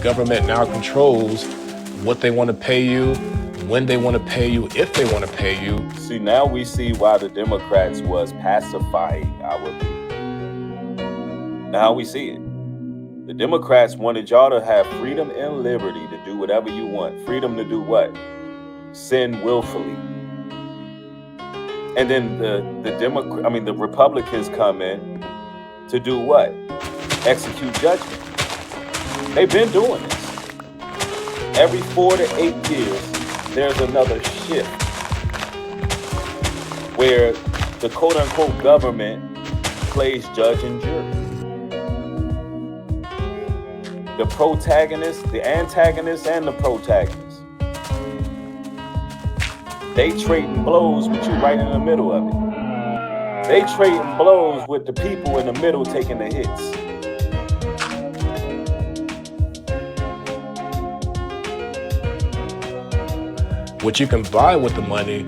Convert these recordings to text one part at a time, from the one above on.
government now controls what they want to pay you, when they want to pay you, if they want to pay you. See, now we see why the Democrats was pacifying our people. Now we see it. The Democrats wanted y'all to have freedom and liberty to do whatever you want. Freedom to do what? Sin willfully. And then the Republicans come in to do what? Execute judgment. They've been doing this. Every 4 to 8 years, there's another shift where the quote-unquote government plays judge and jury. The protagonist, the antagonist, and the protagonist. They trading blows with you right in the middle of it. They trading blows with the people in the middle taking the hits. What you can buy with the money.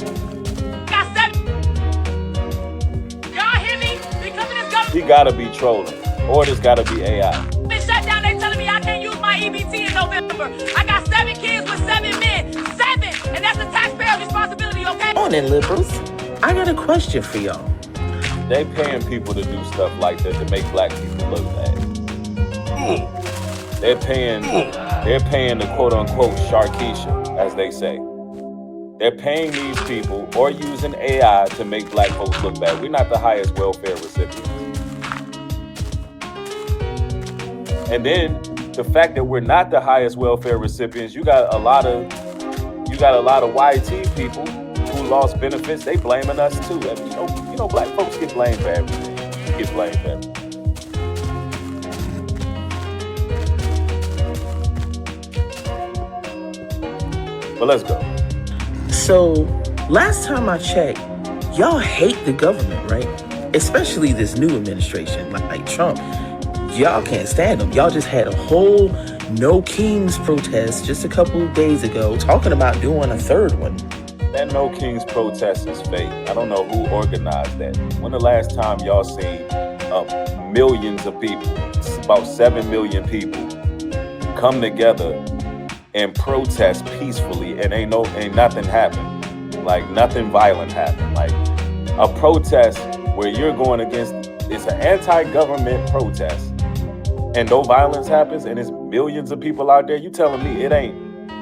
Y'all hear me? Because of this government. He gotta be trolling, or there's gotta be AI. Been shut down. They telling me I can't use my EBT in November. I got 7 kids with 7 men. 7, and that's the taxpayer's responsibility. Okay. Come on then, liberals. I got a question for y'all. They paying people to do stuff like that to make black people look bad. They're paying the quote-unquote Sharkeisha, as they say. They're paying these people or using AI to make black folks look bad. We're not the highest welfare recipients. And then the fact that we're not the highest welfare recipients, you got a lot of YT people who lost benefits. They blaming us too. And you know, black folks get blamed for everything. You get blamed for everything. But let's go. So, last time I checked, y'all hate the government, right? Especially this new administration, like Trump. Y'all can't stand him. Y'all just had a whole No Kings protest just a couple of days ago, talking about doing a third one. That No Kings protest is fake. I don't know who organized that. When the last time y'all seen millions of people, about 7 million people, come together and protest peacefully, and ain't nothing happened. Like nothing violent happened. Like a protest where you're going against, it's an anti-government protest, and no violence happens, and it's millions of people out there. You telling me it ain't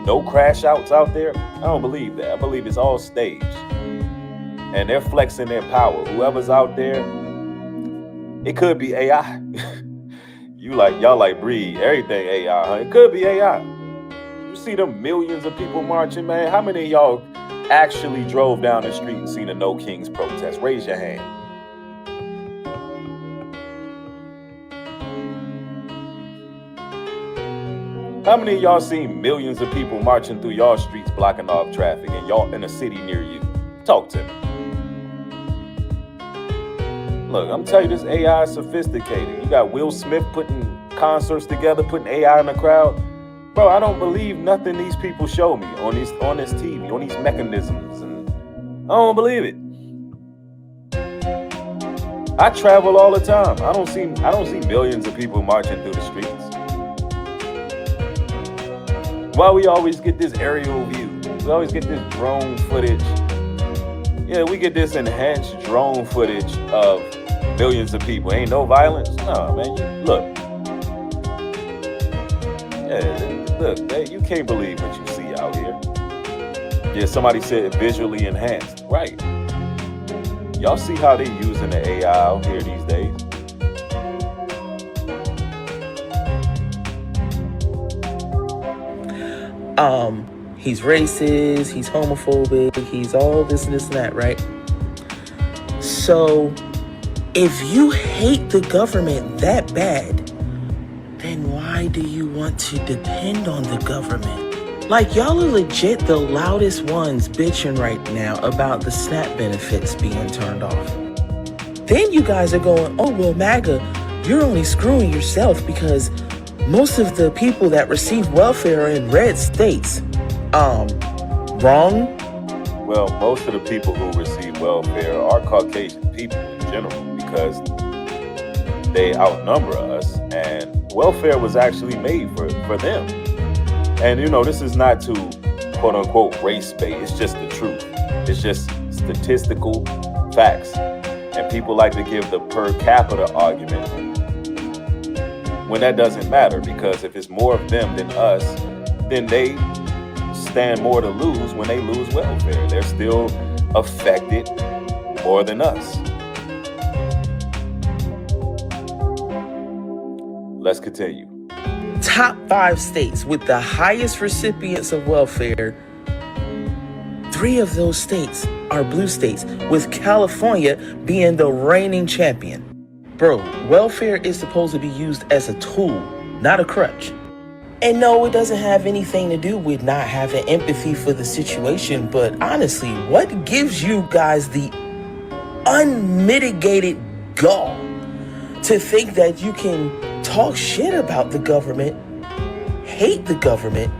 no crash outs out there? I don't believe that. I believe it's all staged, and they're flexing their power. Whoever's out there, it could be AI. Y'all like breed everything AI, huh? It could be AI. You see them millions of people marching, man. How many of y'all actually drove down the street and seen a No Kings protest? Raise your hand. How many of y'all seen millions of people marching through y'all streets blocking off traffic and y'all in a city near you? Talk to me. Look, I'm telling you, this AI is sophisticated. You got Will Smith putting concerts together, putting AI in the crowd. Bro, I don't believe nothing these people show me on this TV, on these mechanisms, and I don't believe it. I travel all the time. I don't see millions of people marching through the streets. Why we always get this aerial view? We always get this drone footage. Yeah, we get this enhanced drone footage of millions of people. Ain't no violence? No, man. Look. Yeah, look, man, you can't believe what you see out here. Yeah, somebody said visually enhanced. Right. Y'all see how they using the AI out here these days? He's racist, he's homophobic, he's all this and this and that, right? So, if you hate the government that bad, then why do you want to depend on the government? Like, y'all are legit the loudest ones bitching right now about the SNAP benefits being turned off. Then you guys are going, oh, well, MAGA, you're only screwing yourself because most of the people that receive welfare are in red states. Wrong? Well, most of the people who receive welfare are Caucasian people in general because they outnumber us and welfare was actually made for them. And this is not to quote unquote race bait. It's just the truth. It's just statistical facts. And people like to give the per capita argument when that doesn't matter, because if it's more of them than us, then they stand more to lose when they lose welfare. They're still affected more than us. Let's continue. Top 5 states with the highest recipients of welfare. 3 of those states are blue states, with California being the reigning champion. Bro, welfare is supposed to be used as a tool, not a crutch. And no, it doesn't have anything to do with not having empathy for the situation, but honestly, what gives you guys the unmitigated gall to think that you can talk shit about the government, hate the government,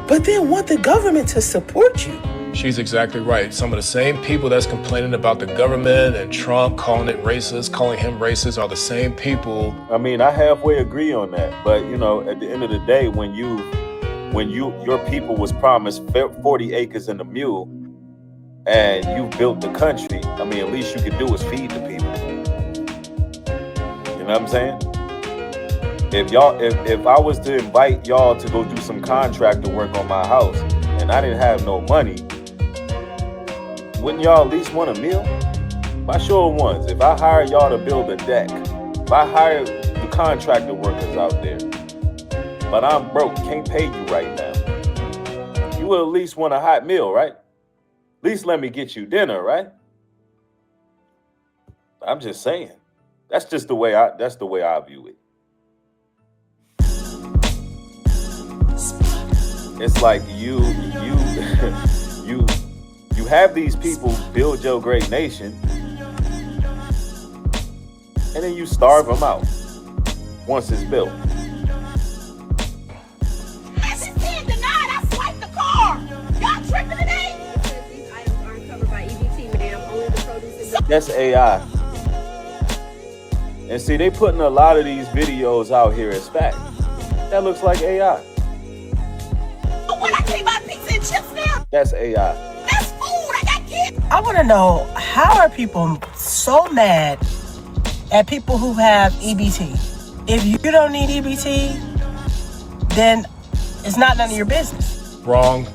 but then want the government to support you? She's exactly right. Some of the same people that's complaining about the government and Trump calling it racist, calling him racist, are the same people. I mean, I halfway agree on that, but at the end of the day, when your people was promised 40 acres and a mule, and you built the country, I mean, at least you could do is feed the people. You know what I'm saying? If I was to invite y'all to go do some contractor work on my house and I didn't have no money, wouldn't y'all at least want a meal? My sure ones, if I hire y'all to build a deck, if I hire the contractor workers out there, but I'm broke, can't pay you right now, you would at least want a hot meal, right? At least let me get you dinner, right? I'm just saying. That's just the way I view it. It's like you have these people build your great nation, and then you starve them out once it's built. I just said denied. I swiped the car. Y'all tripping today? These items aren't covered by EBT, ma'am. Only the produce is. That's AI. And see, they putting a lot of these videos out here as fact. That looks like AI. When I came out pizza and chips now, That's AI. that's food. I got kids. I want to know, how are people so mad at people who have EBT? If you don't need EBT, then it's not none of your business. Wrong.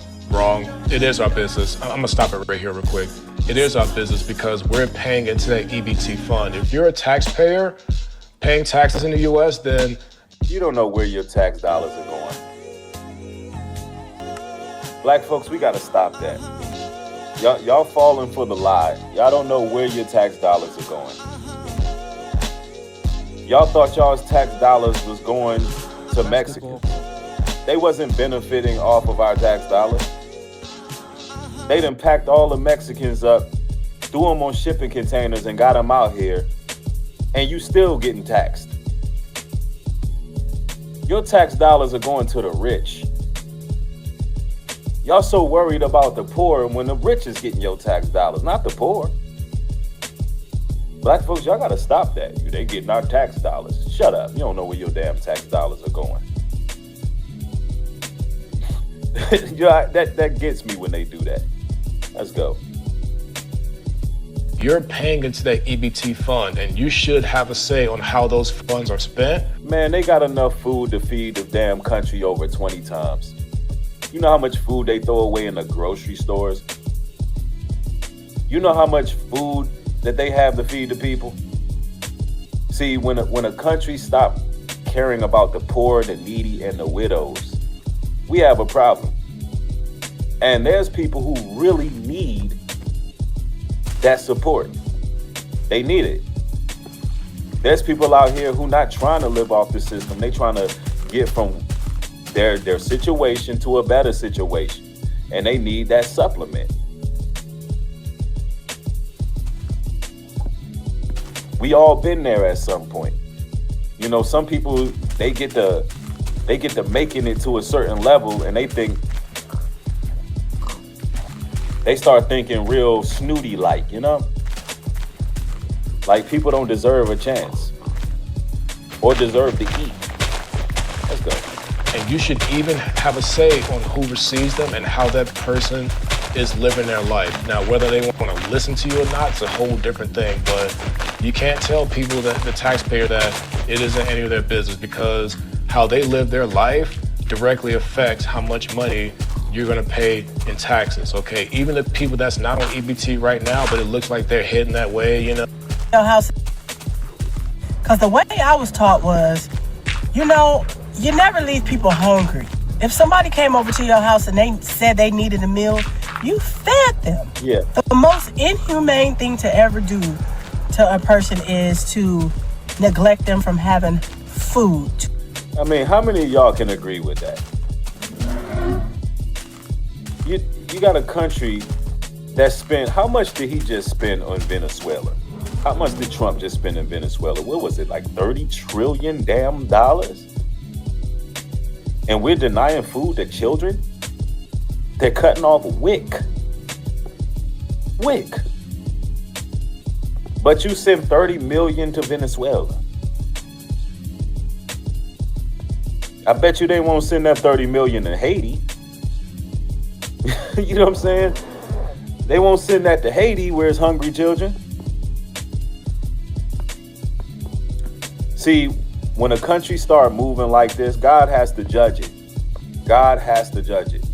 It is our business. I'm gonna stop it right here real quick. It is our business because we're paying into that EBT fund. If you're a taxpayer paying taxes in the US, then You don't know where your tax dollars are going. Black folks, we gotta stop that. Y'all falling for the lie. Y'all don't know where your tax dollars are going. Y'all thought y'all's tax dollars was going to Mexico. They wasn't benefiting off of our tax dollars. They done packed all the Mexicans up, threw them on shipping containers and got them out here, and you still getting taxed. Your tax dollars are going to the rich. Y'all so worried about the poor when the rich is getting your tax dollars, not the poor. Black folks, y'all gotta stop that. They getting our tax dollars. Shut up. You don't know where your damn tax dollars are going. That gets me when they do that. Let's go. you're paying into that EBT fund, and you should have a say on how those funds are spent. Man, they got enough food to feed the damn country over 20 times. You know how much food they throw away in the grocery stores? You know how much food that they have to feed the people? See, when a country stops caring about the poor, the needy, and the widows, we have a problem. And there's people who really need that support. They need it. There's people out here who not trying to live off the system. They trying to get from their situation to a better situation. And they need that supplement. We all been there at some point. You know, some people, they get to making it to a certain level, and they start thinking real snooty like, you know? Like people don't deserve a chance or deserve to eat. And you should even have a say on who receives them and how that person is living their life. Now, whether they want to listen to you or not, it's a whole different thing. But you can't tell people, that the taxpayer, that it isn't any of their business, because how they live their life directly affects how much money you're gonna pay in taxes, okay? Even the people that's not on EBT right now, but it looks like they're heading that way, you know? House, because the way I was taught was, you know, you never leave people hungry. If somebody came over to your house and they said they needed a meal, you fed them. Yeah. The most inhumane thing to ever do to a person is to neglect them from having food. I mean, how many of y'all can agree with that? You got a country that spent, how much did he just spend on Venezuela? How much did Trump just spend in Venezuela? What was it, like 30 trillion damn dollars? And we're denying food to children? They're cutting off WIC. But you send 30 million to Venezuela. I bet you they won't send that 30 million to Haiti. You know what I'm saying? They won't send that to Haiti where it's hungry children. See, when a country start moving like this, God has to judge it. God has to judge it.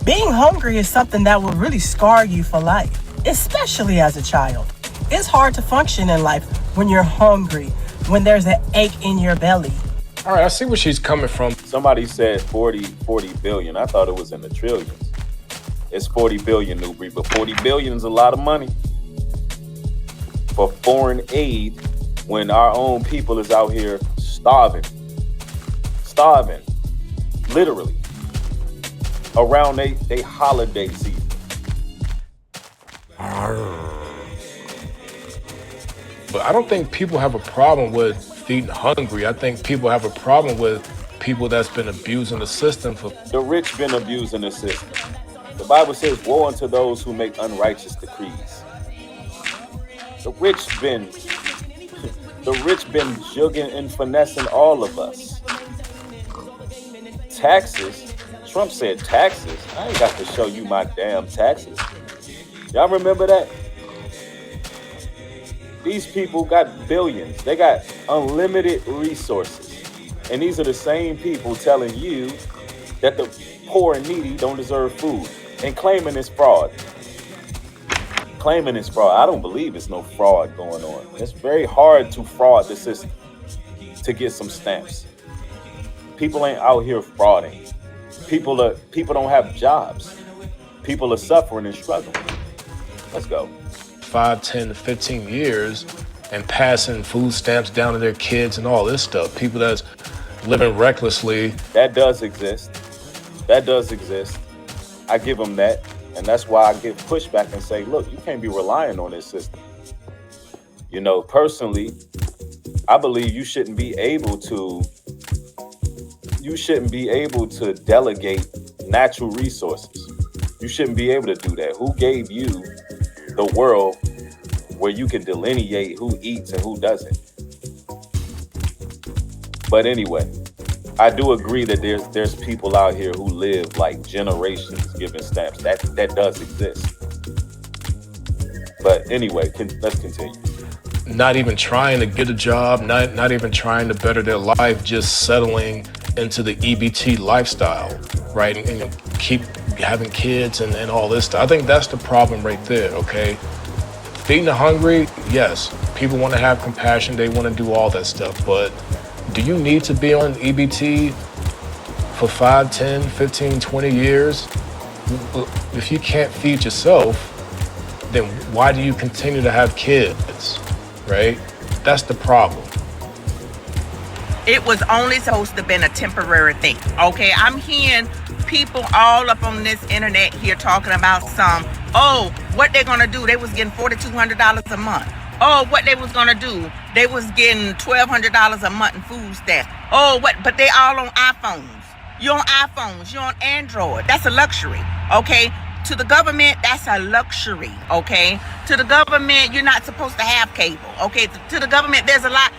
Being hungry is something that will really scar you for life, especially as a child. It's hard to function in life when you're hungry, when there's an ache in your belly. All right, I see where she's coming from. Somebody said 40 billion. I thought it was in the trillions. It's 40 billion, Newbie, but 40 billion is a lot of money for foreign aid when our own people is out here starving, literally, around they holiday season. But I don't think people have a problem with feeding hungry. I think people have a problem with people that's been abusing the system for... The rich been abusing the system. The Bible says, woe unto those who make unrighteous decrees. The rich been jugging and finessing all of us. Taxes. Trump said taxes. I ain't got to show you my damn taxes. Y'all remember that? These people got billions. They got unlimited resources. And these are the same people telling you that the poor and needy don't deserve food and claiming it's fraud. I don't believe it's no fraud going on. It's very hard to fraud the system to get some stamps. People ain't out here frauding. People don't have jobs. People are suffering and struggling. Let's go. 5, 10, 15 years and passing food stamps down to their kids and all this stuff. People that's living recklessly. That does exist. I give them that. And that's why I give pushback and say, look, you can't be relying on this system. You know, personally, I believe you shouldn't be able to delegate natural resources. You shouldn't be able to do that. Who gave you the world where you can delineate who eats and who doesn't? But anyway, I do agree that there's people out here who live like generations giving stamps. That does exist. But anyway, let's continue. Not even trying to get a job, not even trying to better their life, just settling into the EBT lifestyle, right? And keep having kids and all this stuff. I think that's the problem right there, okay? Feeding the hungry, yes. People want to have compassion. They want to do all that stuff. But do you need to be on EBT for 5, 10, 15, 20 years? If you can't feed yourself, then why do you continue to have kids, right? That's the problem. It was only supposed to have been a temporary thing. Okay, I'm hearing people all up on this internet here talking about what they're gonna do. They was getting $4,200 a month. Oh, what they was gonna do? They was getting $1,200 a month in food stamps. But they all on iPhones. You're on iPhones, you're on Android. That's a luxury, okay? To the government, that's a luxury, okay? To the government, you're not supposed to have cable, okay? To the government, there's a lot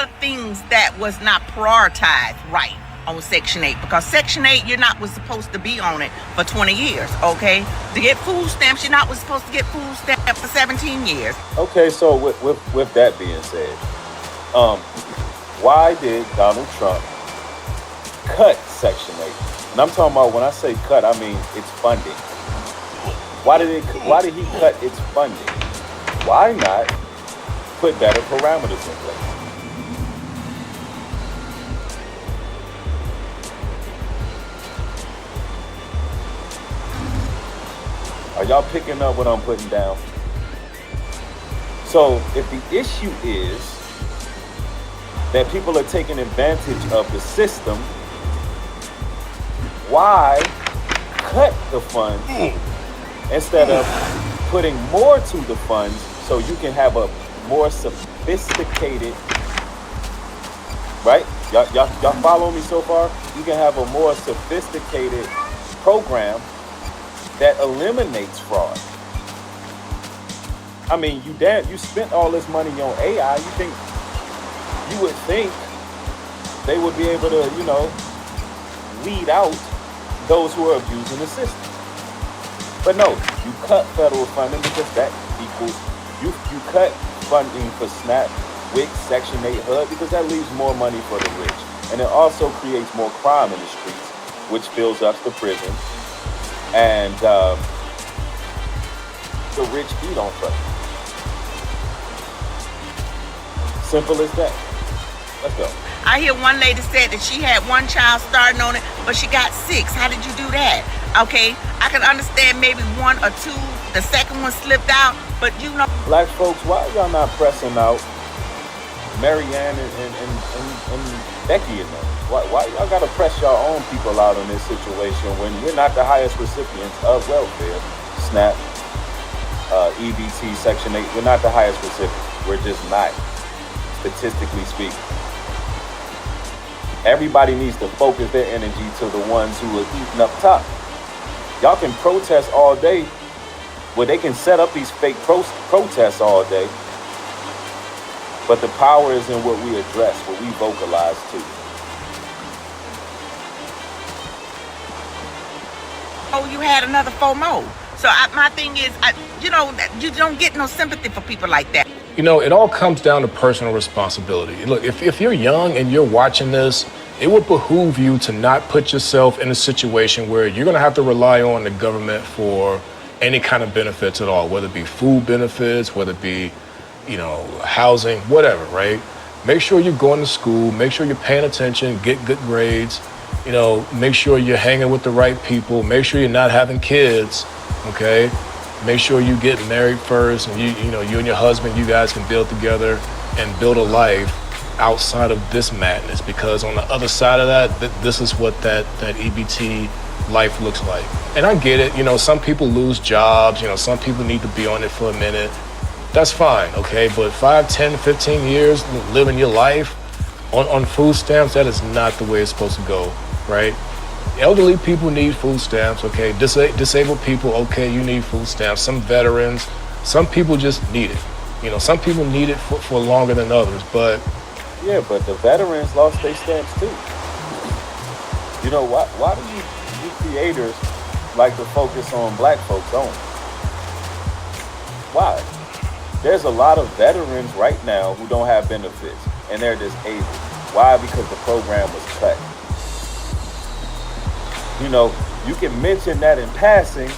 of things that was not prioritized right on Section 8, because Section 8, you're not was supposed to be on it for 20 years, okay? To get food stamps, you're not was supposed to get food stamps for 17 years. Okay, so with that being said, why did Donald Trump cut Section 8? And I'm talking about, when I say cut, I mean its funding. Why did he cut its funding? Why not put better parameters in place? Are y'all picking up what I'm putting down? So if the issue is that people are taking advantage of the system, why cut the funds instead of putting more to the funds so you can have a more sophisticated, right? Y'all follow me so far? You can have a more sophisticated program that eliminates fraud. I mean, you spent all this money on AI. You would think they would be able to, weed out those who are abusing the system. But no, you cut federal funding because that equals, you cut funding for SNAP, WIC, Section 8, HUD, because that leaves more money for the rich. And it also creates more crime in the streets, which fills up the prison. And the rich eat on funding. Simple as that. Let's go. I hear one lady said that she had one child starting on it, but she got 6. How did you do that? Okay, I can understand maybe 1 or 2. The second one slipped out, but Black folks, why y'all not pressing out Marianne and Becky and them? Why y'all gotta press your own people out in this situation when we're not the highest recipients of welfare? SNAP, EBT, Section 8, we're not the highest recipients. We're just not, statistically speaking. Everybody needs to focus their energy to the ones who are eating up top. Y'all can protest all day. Well, they can set up these fake protests all day. But the power is in what we address, what we vocalize to. Oh, you had another FOMO. So my thing is, you don't get no sympathy for people like that. It all comes down to personal responsibility. Look, if you're young and you're watching this, it would behoove you to not put yourself in a situation where you're going to have to rely on the government for any kind of benefits at all, whether it be food benefits, whether it be, housing, whatever, right? Make sure you're going to school, make sure you're paying attention, get good grades, make sure you're hanging with the right people, make sure you're not having kids, okay? Make sure you get married first, and you and your husband, you guys can build together and build a life outside of this madness. Because on the other side of that, this is what that EBT life looks like. And I get it. Some people lose jobs. Some people need to be on it for a minute. That's fine, okay? But 5, 10, 15 years living your life on food stamps, that is not the way it's supposed to go, right? Elderly people need food stamps, okay? Disabled people, okay, you need food stamps. Some veterans, some people just need it. Some people need it for longer than others, but... Yeah, but the veterans lost their stamps too. Why do you creators like to focus on black folks only? Why? There's a lot of veterans right now who don't have benefits, and they're disabled. Why? Because the program was cut. You can mention that in passing,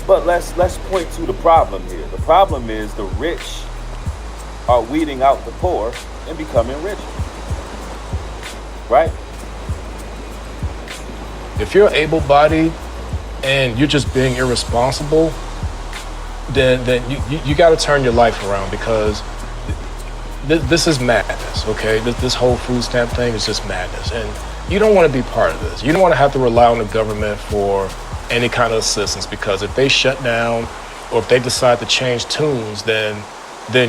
but let's point to the problem here. The problem is the rich are weeding out the poor and becoming richer, right? If you're able-bodied and you're just being irresponsible, then you got to turn your life around, because this is madness, okay? This whole food stamp thing is just madness, and you don't want to be part of this. You don't want to have to rely on the government for any kind of assistance, because if they shut down or if they decide to change tunes, then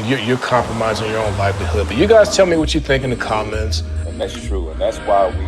you're compromising your own livelihood. But you guys tell me what you think in the comments. And that's true, and that's why we